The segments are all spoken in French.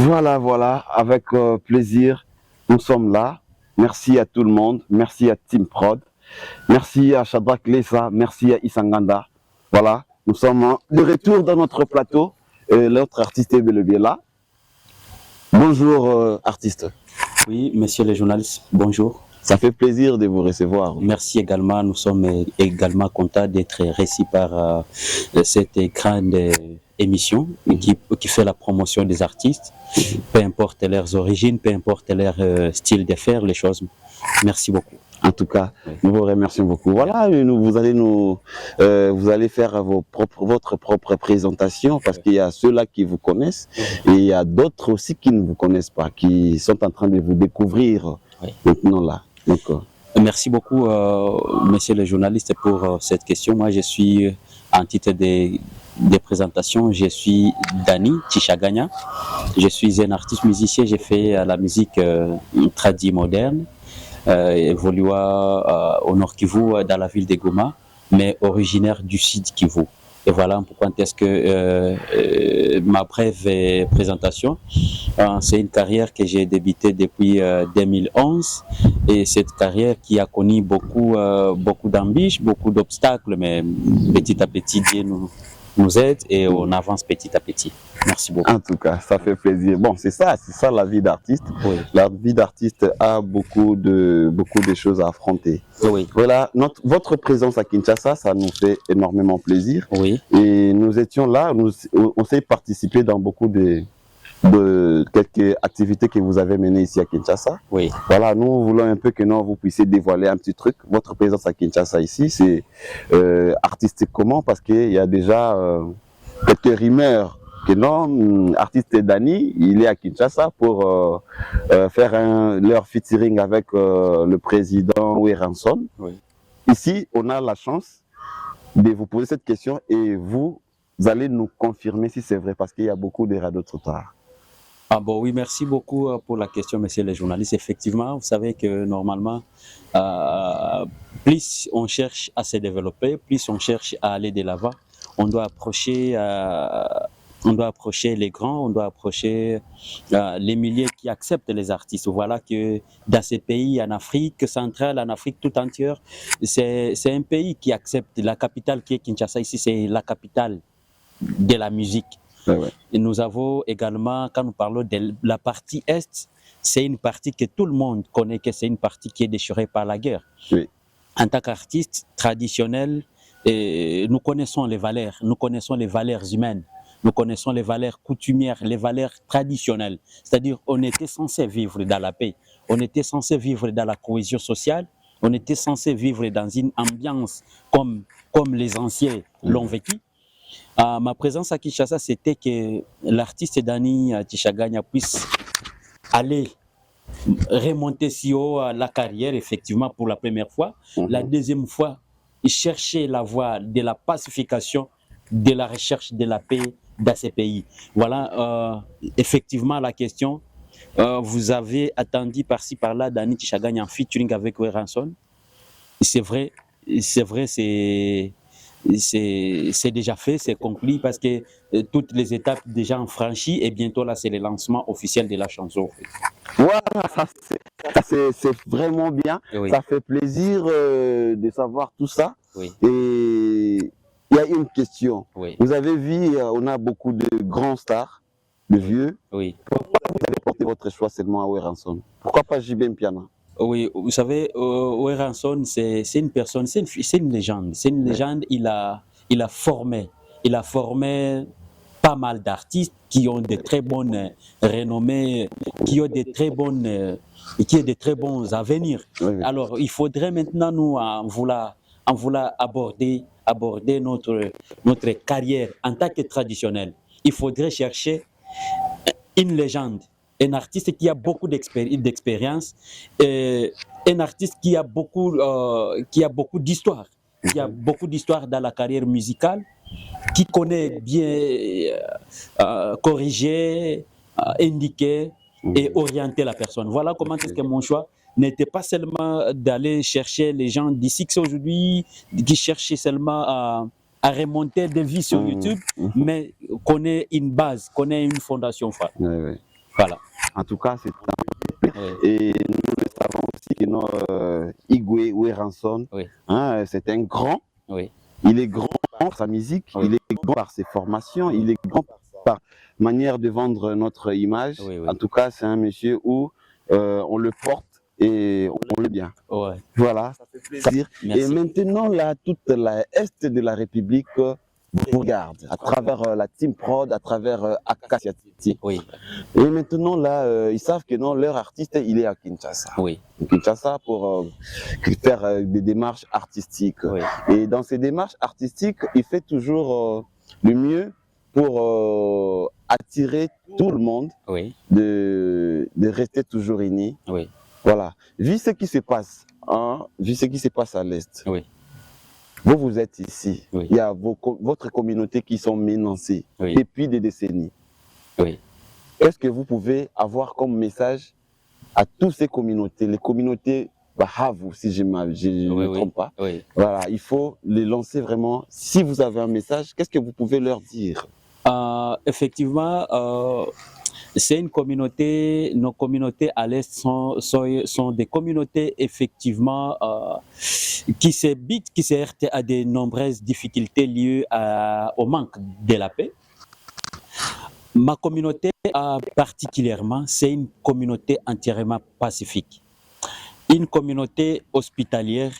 Voilà, avec plaisir, nous sommes là. Merci à tout le monde, merci à Team Prod, merci à Shadrach Lessa, merci à Isanganda. Voilà, nous sommes de retour dans notre plateau. L'autre artiste est bel et bien là. Bonjour artiste. Oui, messieurs les journalistes, bonjour. Ça fait plaisir de vous recevoir. Merci également, nous sommes également contents d'être reçus par cette grande émission qui fait la promotion des artistes, peu importe leurs origines, peu importe leur style de faire les choses. Merci beaucoup. En tout cas, nous vous remercions beaucoup. Voilà, vous allez faire votre propre présentation parce qu'il y a ceux-là qui vous connaissent et il y a d'autres aussi qui ne vous connaissent pas, qui sont en train de vous découvrir maintenant là. Donc, merci beaucoup, messieurs les journalistes, pour cette question. Moi, je suis, en titre des présentations, je suis Dani Tishaganya. Je suis un artiste musicien, j'ai fait la musique tradie moderne. Évoluant au Nord Kivu, dans la ville de Goma, mais originaire du Sud Kivu. Et voilà pourquoi est-ce que ma brève présentation, c'est une carrière que j'ai débutée depuis 2011 et cette carrière qui a connu beaucoup d'embûches, beaucoup d'obstacles, mais petit à petit Dieu nous aide et on avance petit à petit. Merci beaucoup. En tout cas, ça fait plaisir. Bon, c'est ça la vie d'artiste. Oui. La vie d'artiste a beaucoup de choses à affronter. Oui. Voilà, votre présence à Kinshasa, ça nous fait énormément plaisir. Oui. Et nous étions là, on s'est participé dans beaucoup de quelques activités que vous avez menées ici à Kinshasa. Oui. Voilà, nous voulons un peu que vous puissiez dévoiler un petit truc. Votre présence à Kinshasa ici, c'est artistique comment? Parce qu'il y a déjà quelques rumeurs que non, artiste Dani, il est à Kinshasa pour faire leur featuring avec le président Weranson. Oui. Ici, on a la chance de vous poser cette question et vous allez nous confirmer si c'est vrai parce qu'il y a beaucoup de radiotrottoirs. Ah bon, oui, merci beaucoup pour la question, messieurs les journalistes. Effectivement, vous savez que normalement, plus on cherche à se développer, plus on cherche à aller de l'avant, on doit approcher les grands, on doit approcher les milliers qui acceptent les artistes. Voilà que dans ces pays, en Afrique centrale, en Afrique tout entière, c'est un pays qui accepte. La capitale qui est Kinshasa ici, c'est la capitale de la musique. Ouais. Et nous avons également, quand nous parlons de la partie Est, c'est une partie que tout le monde connaît, que c'est une partie qui est déchirée par la guerre. Oui. En tant qu'artiste traditionnel, nous connaissons les valeurs humaines, nous connaissons les valeurs coutumières, les valeurs traditionnelles. C'est-à-dire, on était censé vivre dans la paix, on était censé vivre dans la cohésion sociale, on était censé vivre dans une ambiance comme les anciens l'ont vécu. Ma présence à Kinshasa, c'était que l'artiste Dani Tishaganya puisse aller remonter si haut la carrière, effectivement, pour la première fois. La deuxième fois, chercher la voie de la pacification, de la recherche de la paix dans ces pays. Voilà, effectivement, la question. Vous avez attendu par-ci, par-là, Dani Tishaganya en featuring avec Weranson. C'est vrai, c'est déjà fait, c'est conclu parce que toutes les étapes déjà en franchies et bientôt là c'est le lancement officiel de la chanson. Voilà, c'est vraiment bien, Oui. Ça fait plaisir de savoir tout ça. Oui. Et il y a une question. Oui. Vous avez vu, on a beaucoup de grands stars, de vieux. Oui. Pourquoi vous avez porté votre choix seulement à Weranson? Pourquoi pas JB Mpiana? Oui, vous savez, Weranson, c'est une personne, c'est une légende. C'est une légende, il a formé pas mal d'artistes qui ont de très bonnes renommées, qui ont de très bons avenirs. Oui. Alors, il faudrait maintenant nous en vouloir aborder notre carrière en tant que traditionnel. Il faudrait chercher une légende, un artiste qui a beaucoup d'expérience, un artiste qui a beaucoup d'histoire, qui a beaucoup d'histoire dans la carrière musicale, qui connaît bien corriger, indiquer et orienter la personne. Voilà comment est-ce que mon choix n'était pas seulement d'aller chercher les gens d'ici que c'est aujourd'hui, qui cherchaient seulement à remonter des vies sur YouTube, mais connaît une base, connaît une fondation forte. Oui. Voilà. En tout cas, c'est Oui. et nous le savons aussi que Igwe Weranson, Oui. hein, c'est un grand. Oui. Il est grand par sa musique, Oui. il est grand par ses formations, il est grand par manière de vendre notre image. Oui, oui. En tout cas, c'est un monsieur où on le porte et on le bien. Ouais. Voilà, ça fait plaisir. Merci. Et maintenant, là, toute la est de la République vous regarde à travers la Team Prod, à travers Acacia City. Oui. Et maintenant, là, ils savent que non, leur artiste, il est à Kinshasa. Oui. Kinshasa pour faire des démarches artistiques. Oui. Et dans ces démarches artistiques, il fait toujours le mieux pour attirer tout le monde, Oui. de rester toujours unis. Oui. Voilà. Vu ce qui se passe, hein, vu ce qui se passe à l'Est, Oui. vous êtes ici. Oui. Il y a votre communauté qui sont menacées Oui. depuis des décennies. Oui. Qu'est-ce que vous pouvez avoir comme message à toutes ces communautés, les communautés Bahavu, si je ne me trompe pas. Oui. Voilà, il faut les lancer vraiment. Si vous avez un message, qu'est-ce que vous pouvez leur dire? Effectivement, c'est une communauté, nos communautés à l'Est sont des communautés effectivement qui se heurtent à de nombreuses difficultés liées au manque de la paix. Ma communauté particulièrement, c'est une communauté entièrement pacifique. Une communauté hospitalière,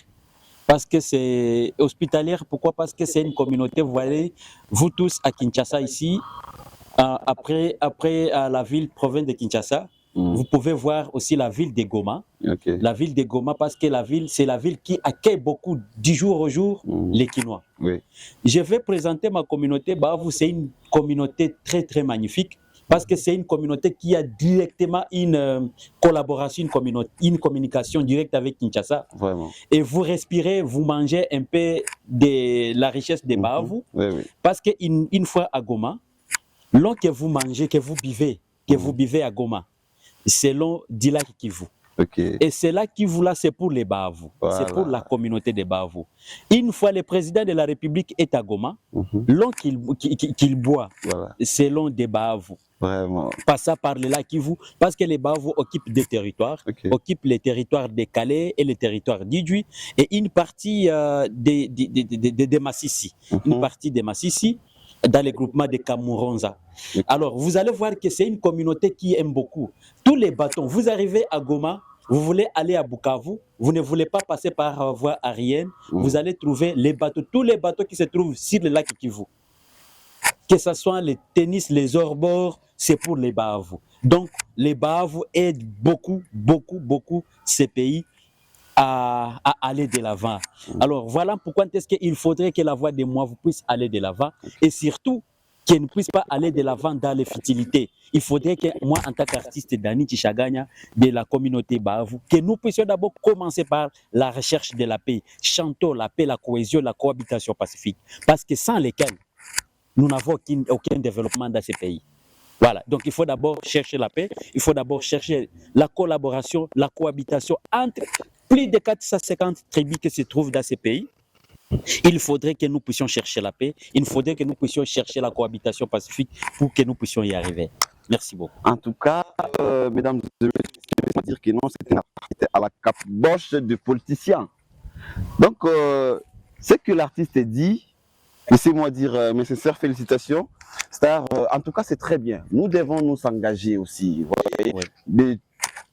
parce que c'est hospitalière, pourquoi? Parce que c'est une communauté, vous voyez, vous tous à Kinshasa ici, après la ville province de Kinshasa, vous pouvez voir aussi la ville de Goma. Okay. La ville de Goma, parce que c'est la ville qui accueille beaucoup du jour au jour les Kinois. Oui. Je vais présenter ma communauté. C'est une communauté très très magnifique, parce que c'est une communauté qui a directement une collaboration, une communication directe avec Kinshasa. Vraiment. Et vous respirez, vous mangez un peu de la richesse des Bahavu, Oui, oui. parce qu'une fois à Goma, l'eau que vous mangez, que vous buvez à Goma, c'est l'eau du lac Kivu. Okay. Et c'est là Kivu, là, c'est pour les Bahavu. Voilà. C'est pour la communauté des Bahavu. Une fois le président de la République est à Goma, l'eau qu'il boit, voilà, c'est l'eau des Bahavu. Vraiment. Passant par le lac Kivu, parce que les Bahavu occupent des territoires, occupent les territoires de Calais et les territoires d'Idjui, et une partie de Massissi. Une partie de Massissi, dans le groupement de Kamuronza. Alors, vous allez voir que c'est une communauté qui aime beaucoup. Tous les bâtons, vous arrivez à Goma, vous voulez aller à Bukavu, vous ne voulez pas passer par voie aérienne, vous allez trouver les bateaux, tous les bateaux qui se trouvent sur le lac Kivu. Que ce soit les tennis, les hors-bords, c'est pour les Bahavu. Donc, les Bahavu aident beaucoup, beaucoup, beaucoup ces pays à aller de l'avant. Alors voilà pourquoi est-ce qu'il faudrait que la voix des Mwavu puisse aller de l'avant, et surtout qu'elle ne puisse pas aller de l'avant dans les futilités. Il faudrait que moi, en tant qu'artiste Dani Tchaganya de la communauté Bahavu, que nous puissions d'abord commencer par la recherche de la paix. Chantons la paix, la cohésion, la cohabitation pacifique. Parce que sans lesquels, nous n'avons aucun développement dans ces pays. Voilà, donc il faut d'abord chercher la paix, il faut d'abord chercher la collaboration, la cohabitation entre plus de 450 tribus qui se trouvent dans ces pays. Il faudrait que nous puissions chercher la paix, il faudrait que nous puissions chercher la cohabitation pacifique pour que nous puissions y arriver. Merci beaucoup. En tout cas, mesdames et messieurs, je vais dire que non, c'était à la caboche de politiciens. Donc, ce que l'artiste dit, laissez-moi dire mes sincères félicitations. En tout cas, c'est très bien. Nous devons nous engager aussi, vous voyez, de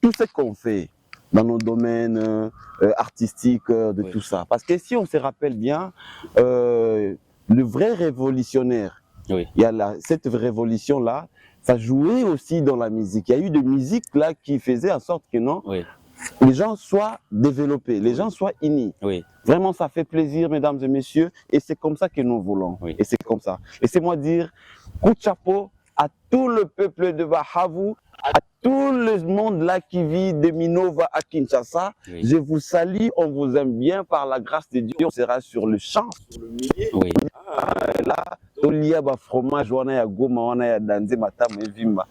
tout ce qu'on fait dans nos domaines artistiques, de tout ça. Parce que si on se rappelle bien, le vrai révolutionnaire, il y a cette révolution-là, ça jouait aussi dans la musique. Il y a eu de musique là qui faisait en sorte que non, les gens soient développés, les gens soient unis. Vraiment, ça fait plaisir, mesdames et messieurs, et c'est comme ça que nous voulons. Et c'est comme ça. Laissez-moi dire, coup de chapeau à tout le peuple de Bahavu, à tout le monde là qui vit de Minova à Kinshasa. Je vous salue, on vous aime bien, par la grâce de Dieu, on sera sur le champ, sur le milieu. Là, il y a un fromage, on a Goma, on a Danze, Matama et Vimba.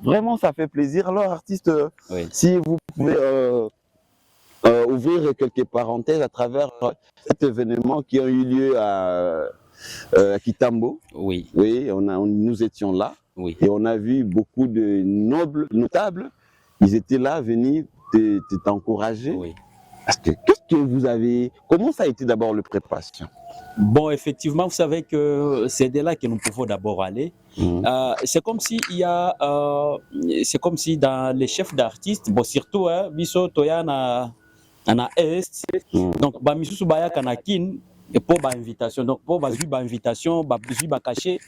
Vraiment, ça fait plaisir. Alors, artiste, si vous pouvez ouvrir quelques parenthèses à travers cet événement qui a eu lieu à Kitambo. Oui, Oui, nous étions là oui. et on a vu beaucoup de notables. Ils étaient là, venus t'encourager. Oui. Qu'est-ce que vous avez... Comment ça a été d'abord le préparation? Bon, effectivement, vous savez que c'est de là que nous pouvons d'abord aller. C'est comme si il y a, c'est comme si dans les chefs d'artistes, bon surtout, biso toya na est, donc ba misusu baya kanakin et pour ba invitation, donc pour ba zui ba invitation, ba zui ba caché,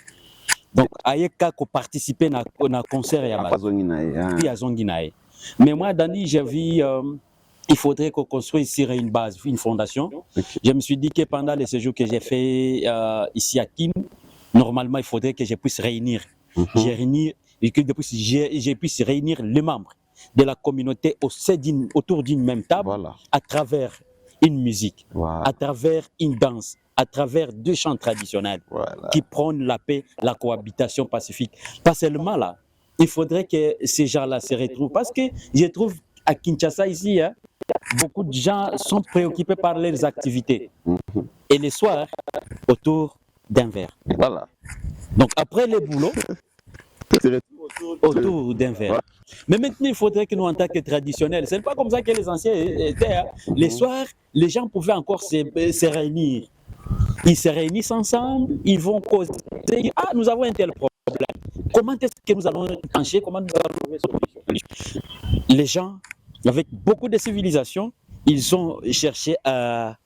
donc ayeka ko participer na concert ya ba ya zongi nae. Mais moi Dani, j'ai vu il faudrait qu'on construise ici une base, une fondation. Okay. Je me suis dit que pendant les séjours que j'ai fait ici à Kin, normalement, il faudrait que je puisse réunir, je puisse réunir les membres de la communauté autour d'une même table, Voilà. à travers une musique, Voilà. à travers une danse, à travers deux chants traditionnels Voilà. qui prônent la paix, la cohabitation pacifique. Pas seulement là, il faudrait que ces gens-là se retrouvent. Parce que je trouve à Kinshasa ici, hein, beaucoup de gens sont préoccupés par leurs activités. Et les soirs, autour d'un verre. Voilà. Donc après le boulot, autour d'un verre. Mais maintenant, il faudrait que nous, en tant que traditionnels, ce n'est pas comme ça que les anciens étaient. Hein. Les soirs, les gens pouvaient encore se réunir. Ils se réunissent ensemble, ils vont causer. Ah, nous avons un tel problème. Comment est-ce que nous allons trancher? Comment nous allons trouver solution? Les gens, avec beaucoup de civilisation, ils ont cherché à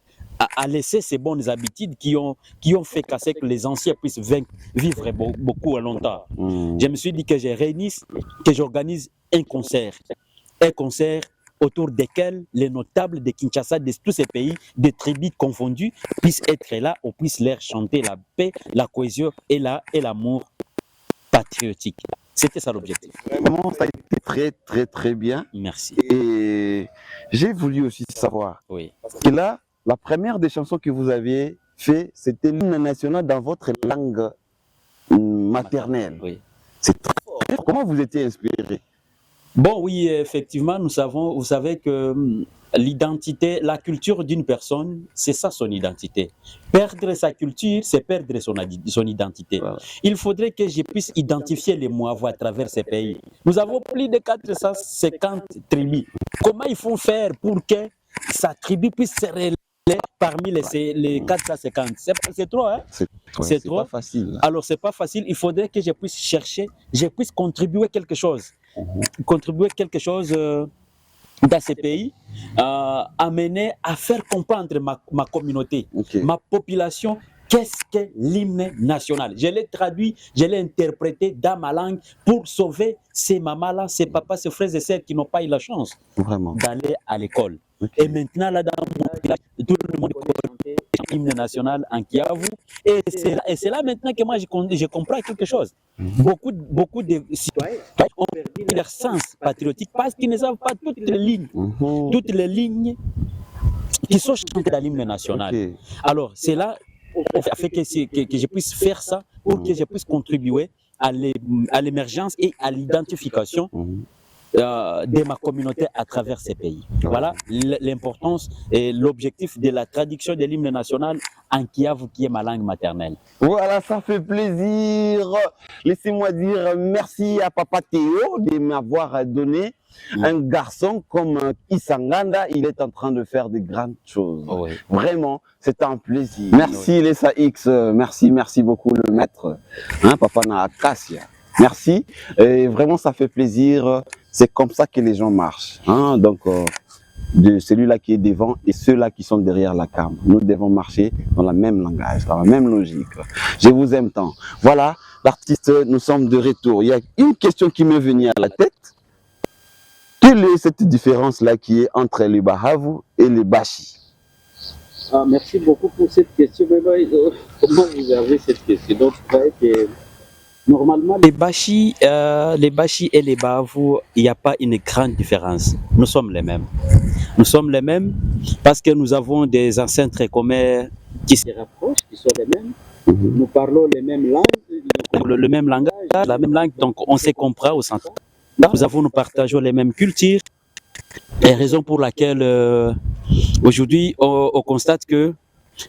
laisser ces bonnes habitudes qui ont fait casser que les anciens puissent vivre beaucoup longtemps. Je me suis dit que je réunisse, que j'organise un concert autour desquels les notables de Kinshasa, de tous ces pays, des tribus confondus, puissent être là, on puisse leur chanter la paix, la cohésion et l'amour patriotique. C'était ça l'objectif. Vraiment, ça a été très, très, très bien. Merci. Et j'ai voulu aussi savoir Oui. que là, la première des chansons que vous aviez fait, c'était l'hymne national dans votre langue maternelle. Oui. C'est très fort. Comment vous étiez inspiré? Bon, oui, effectivement, vous savez que l'identité, la culture d'une personne, c'est ça son identité. Perdre sa culture, c'est perdre son identité. Voilà. Il faudrait que je puisse identifier les Mouavou à travers ces pays. Nous avons plus de 450 tribus. Comment il faut faire pour que sa tribu puisse se relayer parmi les 450? C'est trop, hein? C'est trop. Pas facile. Alors, c'est pas facile. Il faudrait que je puisse chercher, je puisse contribuer quelque chose. Contribuer quelque chose dans ces pays, amener à faire comprendre ma communauté, ma population, qu'est-ce que l'hymne national. Je l'ai traduit, je l'ai interprété dans ma langue pour sauver ces mamans-là, ces papas, ces frères et sœurs qui n'ont pas eu la chance d'aller à l'école. Et maintenant, là, dans mon village, tout le monde connaît l'hymne national en Kiavu. Et c'est là maintenant que moi, je comprends quelque chose. Beaucoup de citoyens ont perdu leur sens patriotique parce qu'ils ne savent pas toutes les lignes qui sont chantées dans l'hymne national. Alors, c'est là fait que je puisse faire ça pour que je puisse contribuer à l'émergence et à l'identification de ma communauté à travers ces pays. Voilà l'importance et l'objectif de la traduction de l'hymne national en Kiavu, qui est ma langue maternelle. Voilà, ça fait plaisir. Laissez-moi dire merci à Papa Théo de m'avoir donné un garçon comme Kisanganda. Il est en train de faire de grandes choses. Oui. Vraiment, c'est un plaisir. Merci Lessa X, merci beaucoup le maître. Hein, Papa Naakasia. Merci. Et vraiment, ça fait plaisir. C'est comme ça que les gens marchent. Hein? Donc, de celui-là qui est devant et ceux-là qui sont derrière la cam. Nous devons marcher dans le même langage, dans la même logique. Je vous aime tant. Voilà, l'artiste, nous sommes de retour. Il y a une question qui m'est venue à la tête. Quelle est cette différence-là qui est entre les Bahavu et les Bashi? Merci beaucoup pour cette question. Comment vous avez cette question? Donc, que normalement, les Bashi et les Bahavu, il n'y a pas une grande différence. Nous sommes les mêmes. Nous sommes les mêmes parce que nous avons des ancêtres communs qui se rapprochent, qui sont les mêmes. Nous parlons les mêmes langues, le même langage, la même langue, donc on se comprend au centre. Nous partageons les mêmes cultures. Et raison pour laquelle aujourd'hui on constate que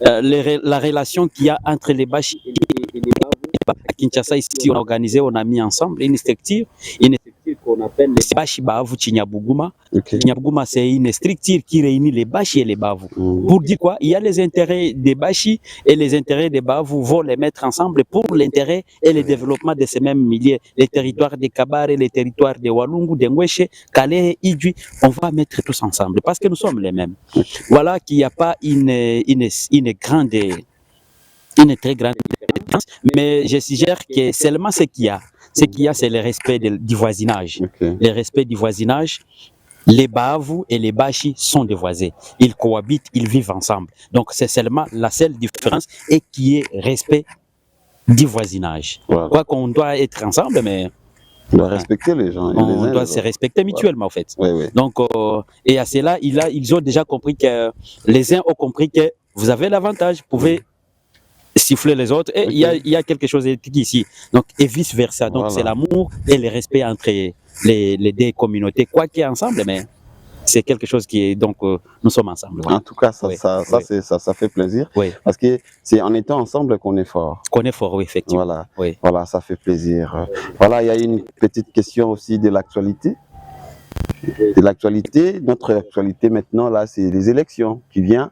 la relation qu'il y a entre les Bashi et les Bavou. À Kinshasa, ici, on a organisé, on a mis ensemble une structure qu'on appelle les Bashi Bavou Chinyabuguma. Ok. Chinyabuguma, c'est une structure qui réunit les Bashi et les Bavou. Pour dire quoi? Il y a les intérêts des Bashi et les intérêts des Bavou vont les mettre ensemble pour l'intérêt et le développement de ces mêmes milliers. Les territoires des Kabare, les territoires des Walungu, des Ngweshe, Kale, Idjui, on va mettre tous ensemble parce que nous sommes les mêmes. Voilà qu'il n'y a pas une très grande différence, mais je suggère que seulement ce qu'il y a, c'est le respect du voisinage. Ok. Le respect du voisinage. Les Bavou et les Bashi sont des voisins. Ils cohabitent, ils vivent ensemble. Donc c'est seulement la seule différence et qui est respect du voisinage. Voilà. Quoi qu'on doit être ensemble, mais On doit respecter les gens. on doit se respecter mutuellement en fait. Oui, oui. Donc, et à cela, ils ont déjà compris que les uns ont compris que vous avez l'avantage, vous pouvez siffler les autres et il y a quelque chose ici. Donc, et vice versa. Donc, Voilà. c'est l'amour et le respect entre les deux communautés, quoi qu'il y ait ensemble, mais c'est quelque chose qui est donc nous sommes ensemble. En tout cas, Oui. ça fait plaisir. Oui, Parce que c'est en étant ensemble qu'on est fort. qu'on est fort, oui, effectivement. Voilà. Oui. Voilà, ça fait plaisir. Voilà, il y a une petite question aussi de l'actualité. De l'actualité, notre actualité maintenant, là, c'est les élections qui viennent.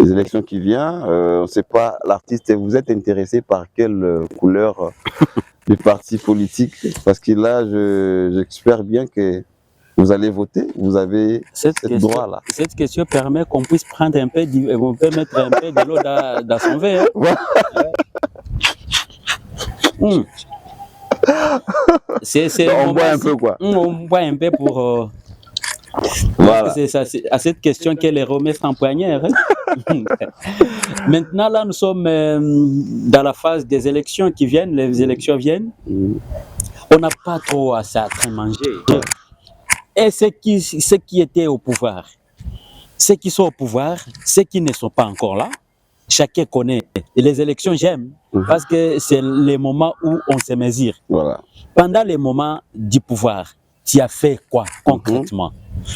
Les élections qui viennent, on ne sait pas, l'artiste, vous êtes intéressé par quelle couleur du parti politique? Parce que là, j'espère bien que vous allez voter, vous avez Cette ce droit-là. question permet qu'on puisse prendre un peu, on peut mettre un peu de l'eau dans son verre. Ouais. C'est On boit un peu, quoi. On boit un peu pour. Voilà. C'est à cette question qu'elle est remise en poignard. Maintenant, là, nous sommes dans la phase des élections qui viennent. Les élections viennent. On n'a pas trop à manger. Et ceux qui étaient au pouvoir, ceux qui sont au pouvoir, ceux qui ne sont pas encore là, chacun connaît. Et les élections, j'aime, parce que c'est les moments où on se mesure. Voilà. Pendant les moments du pouvoir, tu as fait quoi concrètement?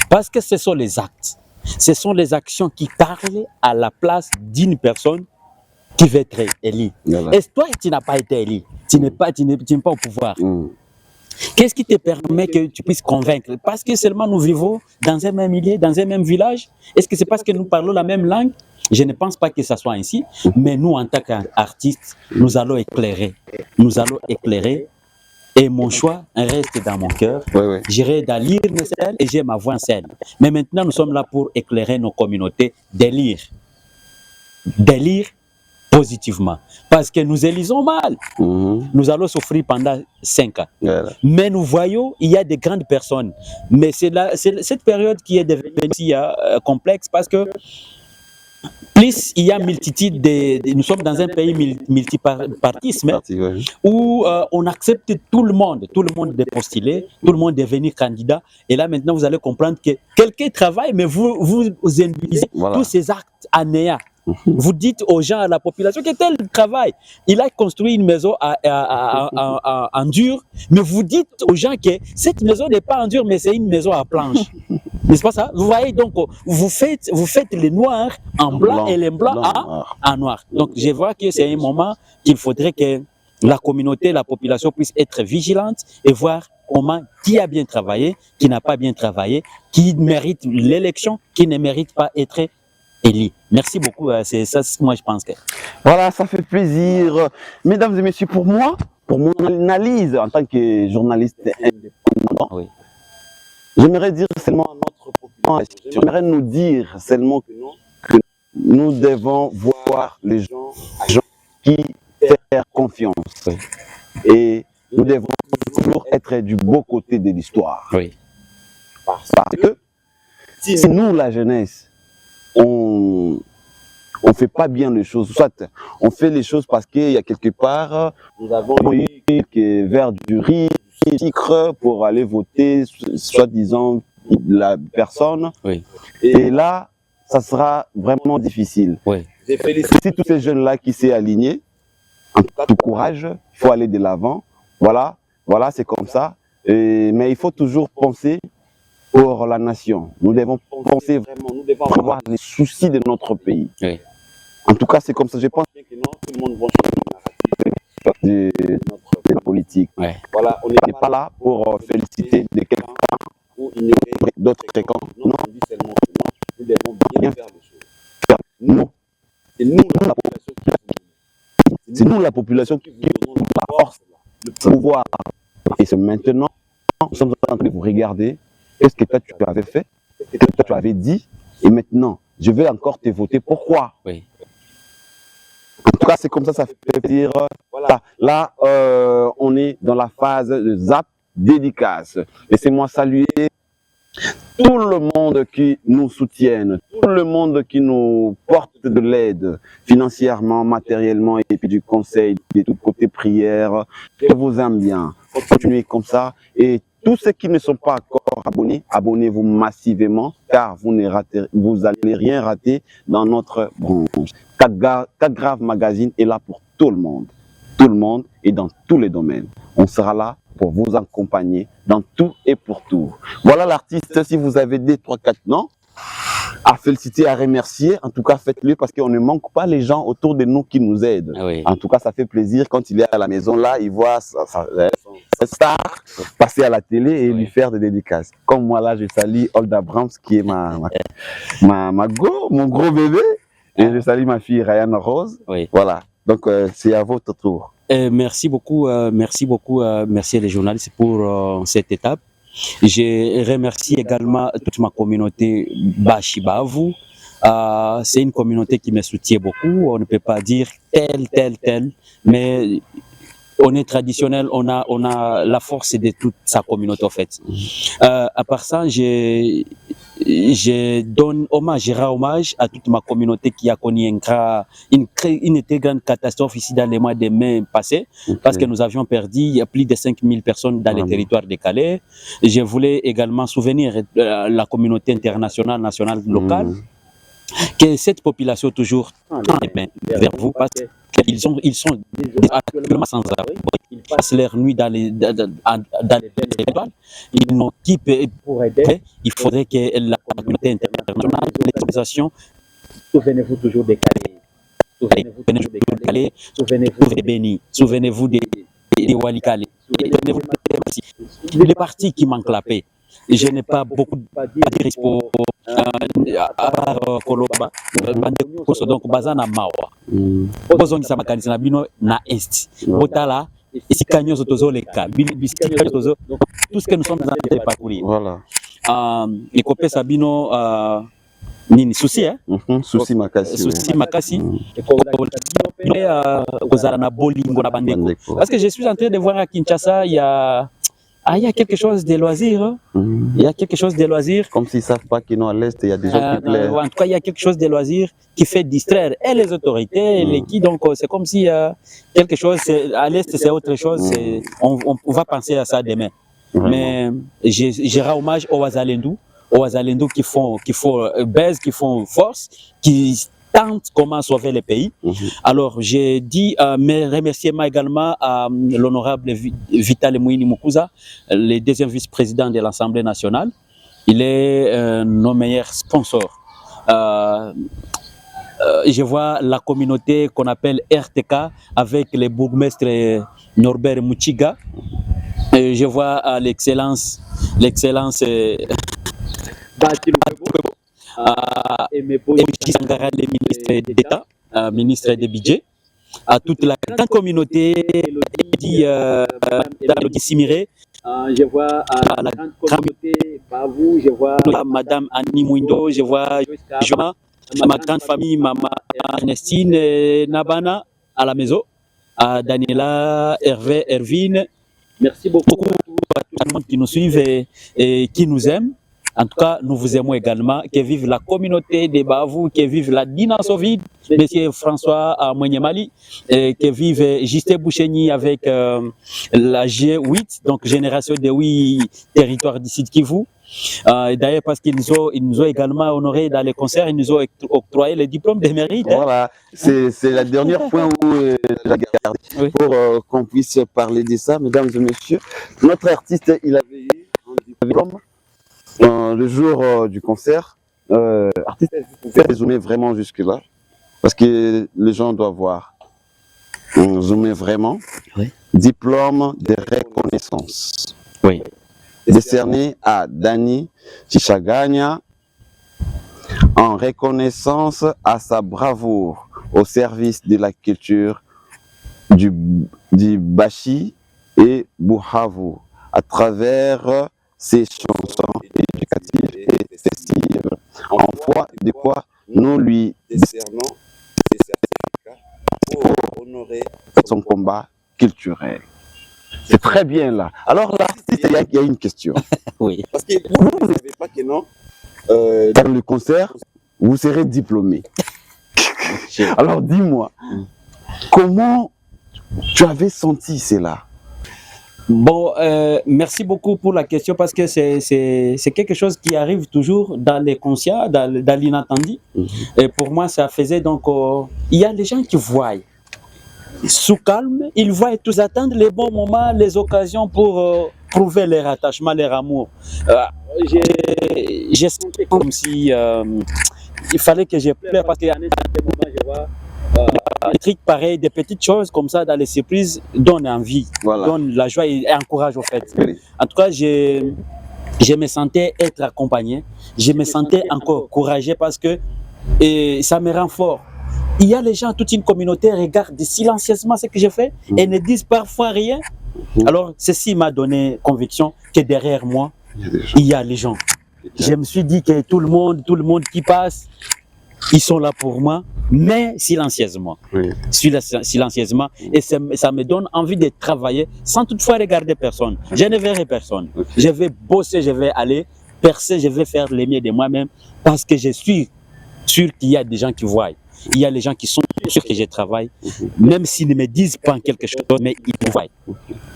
Parce que ce sont les actes, ce sont les actions qui parlent à la place d'une personne qui veut être élue. Voilà. Et toi, tu n'as pas été élu, tu n'es pas au pouvoir. Qu'est-ce qui te permet que tu puisses convaincre? Parce que seulement nous vivons dans un même milieu, dans un même village. Est-ce que c'est parce que nous parlons la même langue? Je ne pense pas que ça soit ainsi, mais nous, en tant qu'artistes, nous allons éclairer. Nous allons éclairer. Et mon choix reste dans mon cœur. Oui, oui. J'irai d'élire mes scènes et j'ai ma voix en scène. Mais maintenant, nous sommes là pour éclairer nos communautés, d'élire. D'élire positivement. Parce que nous élisons mal. Nous allons souffrir pendant 5 ans. Voilà. Mais nous voyons, il y a des grandes personnes. Mais c'est cette période qui est devenue aussi complexe parce que plus il y a multitude nous sommes dans un pays multipartisme Parti, ouais. où on accepte tout le monde de postuler, tout le monde de devenir candidat. Et là maintenant vous allez comprendre que quelqu'un travaille, mais vous induisez tous ces actes à néant. Vous dites aux gens, à la population, que tel travail, il a construit une maison en dur, mais vous dites aux gens que cette maison n'est pas en dur, mais c'est une maison à planche. N'est-ce pas ça? Vous voyez, donc, vous faites les noirs en blanc et les blancs en noir. Donc, je vois que c'est un moment qu'il faudrait que la communauté, la population puisse être vigilante et voir comment qui a bien travaillé, qui n'a pas bien travaillé, qui mérite l'élection, qui ne mérite pas être élu. Merci beaucoup. C'est ça, moi, je pense que. Voilà, ça fait plaisir. Mesdames et messieurs, pour mon analyse en tant que journaliste indépendant, Oui. j'aimerais dire seulement à notre population, j'aimerais nous dire seulement que nous devons voir les gens qui faire confiance. Oui. Et nous devons toujours être du beau côté de l'histoire. Oui. Parce que si nous, la jeunesse, on fait pas bien les choses, soit on fait les choses parce qu'il y a quelque part, nous avons eu quelques verres du riz, du sucre pour aller voter, soi-disant, la personne. Oui. Et là, ça sera vraiment difficile. Oui. Je félicite tous ces jeunes-là qui s'est aligné. En tout courage, il faut aller de l'avant. Voilà, c'est comme ça. Mais il faut toujours penser pour la nation. Nous devons penser vraiment, nous devons avoir les soucis de notre pays. Oui. En tout cas, c'est comme ça. Je pense que non, tout le monde va changer le narratif de notre politique. Ouais. Voilà, on n'est pas là pour féliciter de quelqu'un ou ignorer d'autres camps. Non, on dit seulement que non, nous devons bien faire les choses. Nous, c'est nous la population c'est nous la population qui vous donne la force, le pouvoir. Et c'est maintenant, nous sommes en train de vous regarder. Qu'est-ce que toi tu avais fait? Qu'est-ce que toi tu avais dit? Et maintenant, je vais encore te voter. Pourquoi? Oui. En tout cas, c'est comme ça fait dire. Voilà. Là, on est dans la phase de ZAP dédicace. Laissez-moi saluer tout le monde qui nous soutienne, tout le monde qui nous porte de l'aide financièrement, matériellement et puis du conseil, de tous côtés prières. Je vous aime bien. Continuez comme ça. Et tous ceux qui ne sont pas encore abonnés, abonnez-vous massivement car vous n'allez rien rater dans notre branche. 4 Grave Magazine est là pour tout le monde et dans tous les domaines. On sera là pour vous accompagner dans tout et pour tout. Voilà l'artiste, si vous avez des 3, 4 noms à féliciter, à remercier, en tout cas faites-le parce qu'on ne manque pas les gens autour de nous qui nous aident. Oui. En tout cas, ça fait plaisir quand il est à la maison là, il voit sa star passer à la télé et lui faire des dédicaces. Comme moi là, je salue Old Abrams qui est mon gros bébé et je salue ma fille Ryan Rose. Oui. Voilà, donc c'est à votre tour. Merci beaucoup, merci les journalistes pour cette étape. Je remercie également toute ma communauté Bashibavu. C'est une communauté qui me soutient beaucoup. On ne peut pas dire tel, mais on est traditionnel, on a la force de toute sa communauté en fait. À part ça, je donne hommage, je rends hommage à toute ma communauté qui a connu une très grande catastrophe ici dans les mois de mai passés, parce que nous avions perdu plus de 5000 personnes dans les territoires de Calais. Je voulais également souvenir la communauté internationale, nationale, locale, que cette population toujours vers vous, parce qu'ils sont actuellement sans abri. Ils passent leur nuit dans les territoires. Ils n'ont qui pour aider. Il faudrait que la communauté internationale, les organisations, souvenez-vous toujours des Calais. Souvenez-vous des Calais. Souvenez-vous des Béni. Souvenez-vous des Walikale. Souvenez-vous des partis qui manquent la paix. Je n'ai pas beaucoup à dire pour à part Koloba, donc bazana mawa. Bozongisa makanisa na bino na est. Botala esika nyonso tozoleka, bisika nyonso tozo, tout ce que nous sommes en train de parcourir. Voilà. Ekopesa bino nini souci souci makasi. Souci makasi. Kozala na bolingo na bandeko. Parce que je suis en train de voir à Kinshasa, il y a quelque chose de loisir. Il y a quelque chose de loisir. Comme s'ils ne savent pas qu'ils sont à l'Est, il y a des gens qui plaisent. En tout cas, il y a quelque chose de loisir qui fait distraire et les autorités, les qui. Donc, c'est comme si quelque chose, à l'Est, c'est autre chose. On va penser à ça demain. Mais je rends hommage aux Wazalendou qui font baise, qui font force, qui tentent comment sauver le pays. Alors, j'ai dit mes remerciements également à l'honorable Vital Mouini Mukuza, le deuxième vice-président de l'Assemblée nationale. Il est nos meilleurs sponsors. Je vois la communauté qu'on appelle RTK avec le bourgmestre Norbert Mouchiga. Je vois l'excellence Sangara, le ministre d'État, ministre des budgets, à toute la grande communauté, Elodie Simiré, je vois la grande communauté Bavou, je vois Madame Annie Mouindo, je vois ma grande famille, Maman Ernestine Nabana à la maison, à Daniela, Hervé, Ervine. Merci beaucoup à tout le monde qui nous suit et qui nous aime. En tout cas, nous vous aimons également. Que vive la communauté des Bavou, que vive la dynastie vide, Monsieur François Mouenyemali, que vive Justin Boucheni avec la G8, donc génération de 8 territoires du Sud Kivu. D'ailleurs, parce qu'ils nous ont également honorés dans les concerts, ils nous ont octroyé le diplôme de mérite. Voilà, c'est la dernière point où j'ai regardé pour qu'on puisse parler de ça, mesdames et messieurs. Notre artiste, il avait eu un diplôme le jour du concert. Artiste, vous pouvez résumer vraiment jusque-là. parce que les gens doivent voir. On zoomait vraiment. Oui. Diplôme de reconnaissance. Oui. Décerné à Dani Chichaganya en reconnaissance à sa bravoure au service de la culture du Bashi et Buhavu à travers ses chansons éducatives et festives. En foi de quoi nous lui décernons ces certificats pour honorer son combat culturel. C'est très bien là. Alors l'artiste, il y a une question. Oui. Parce que vous ne savez pas que non, dans le concert, vous serez diplômé. Alors dis-moi, comment tu avais senti cela? Bon, merci beaucoup pour la question parce que c'est quelque chose qui arrive toujours dans les conscients, dans l'inattendu. Et pour moi, ça faisait donc... il y a des gens qui voient. Sous calme, ils voient et tous attendre les bons moments, les occasions pour prouver leur attachement, leur amour. J'ai senti comme si il fallait que je pleure parce qu'à un certain moment, je vois des trucs pareils, des petites choses comme ça dans les surprises donnent envie, Voilà. donnent la joie et encouragent au fait. Oui. En tout cas, je me sentais être accompagné, je me sentais encore encouragé parce que ça me rend fort. Il y a les gens, toute une communauté regardent silencieusement ce que je fais et ne disent parfois rien. Alors, ceci m'a donné conviction que derrière moi, il y a les gens. Je me suis dit que tout le monde qui passe, ils sont là pour moi, mais silencieusement. Oui. Silencieusement. Et ça me donne envie de travailler sans toutefois regarder personne. Je ne verrai personne. Okay. Je vais bosser, je vais aller percer, je vais faire le mieux de moi-même parce que je suis sûr qu'il y a des gens qui voient. Il y a les gens qui sont sûrs que je travaille, même s'ils ne me disent pas quelque chose, mais ils voient.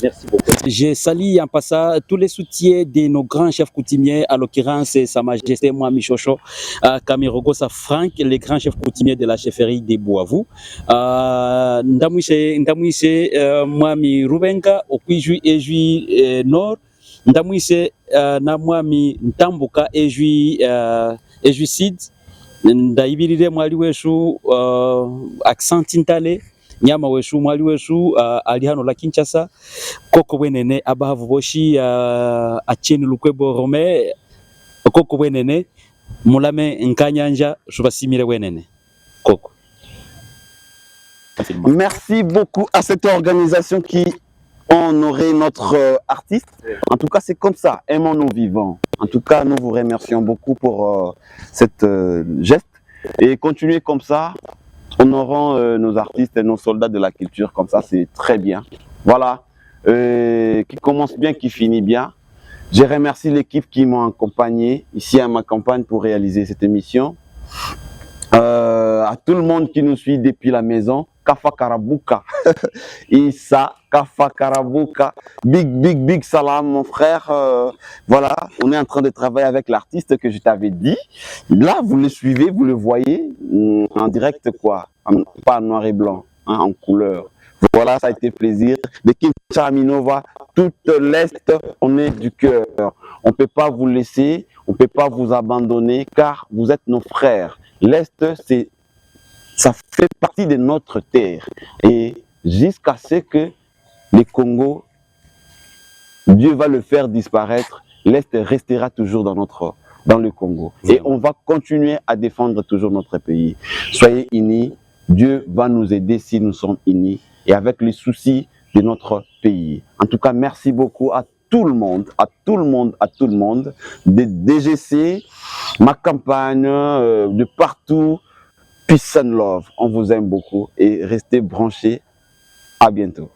Merci beaucoup. Je salue en passant tous les soutiens de nos grands chefs coutumiers, à l'occurrence Sa Majesté Mwami Chocho, Kamirogosa Frank, les grands chefs coutumiers de la chefferie de Buavu, Ndamwise Mwami Rubenga, Okwijui Ejui Nord, Ndamwise na Mwami Ntambuka Ejui Sud, ndaibirire mwali weshu accent intale nyama weshu mwali weshu ali hano la Kinshasa koko wenene abavu boshi acheni lukwebo rome koko wenene mulame nkanyanja shubasimire wenene koko. Merci beaucoup à cette organisation qui honorait notre artiste. En tout cas, c'est comme ça, aimons-nous vivants. En tout cas, nous vous remercions beaucoup pour cette geste et continuez comme ça, honorons nos artistes et nos soldats de la culture, comme ça, c'est très bien. Voilà, qui commence bien, qui finit bien. Je remercie l'équipe qui m'a accompagné ici à ma campagne pour réaliser cette émission. À tout le monde qui nous suit depuis la maison, Kafa Karabuka, Issa, Kafa Karabuka, big salam mon frère. Voilà, on est en train de travailler avec l'artiste que je t'avais dit. Là, vous le suivez, vous le voyez en direct quoi, pas en noir et blanc, hein, en couleur. Voilà, ça a été plaisir. De Kinshasa à Minova, toute l'Est, on est du cœur. On ne peut pas vous laisser, on ne peut pas vous abandonner car vous êtes nos frères. L'Est, ça fait partie de notre terre. Et jusqu'à ce que le Congo, Dieu va le faire disparaître, l'Est restera toujours dans le Congo. Et on va continuer à défendre toujours notre pays. Soyez unis, Dieu va nous aider si nous sommes unis et avec les soucis de notre pays. En tout cas, merci beaucoup à tout le monde, de DGC, ma campagne, de partout. Peace and love, on vous aime beaucoup et restez branchés. À bientôt.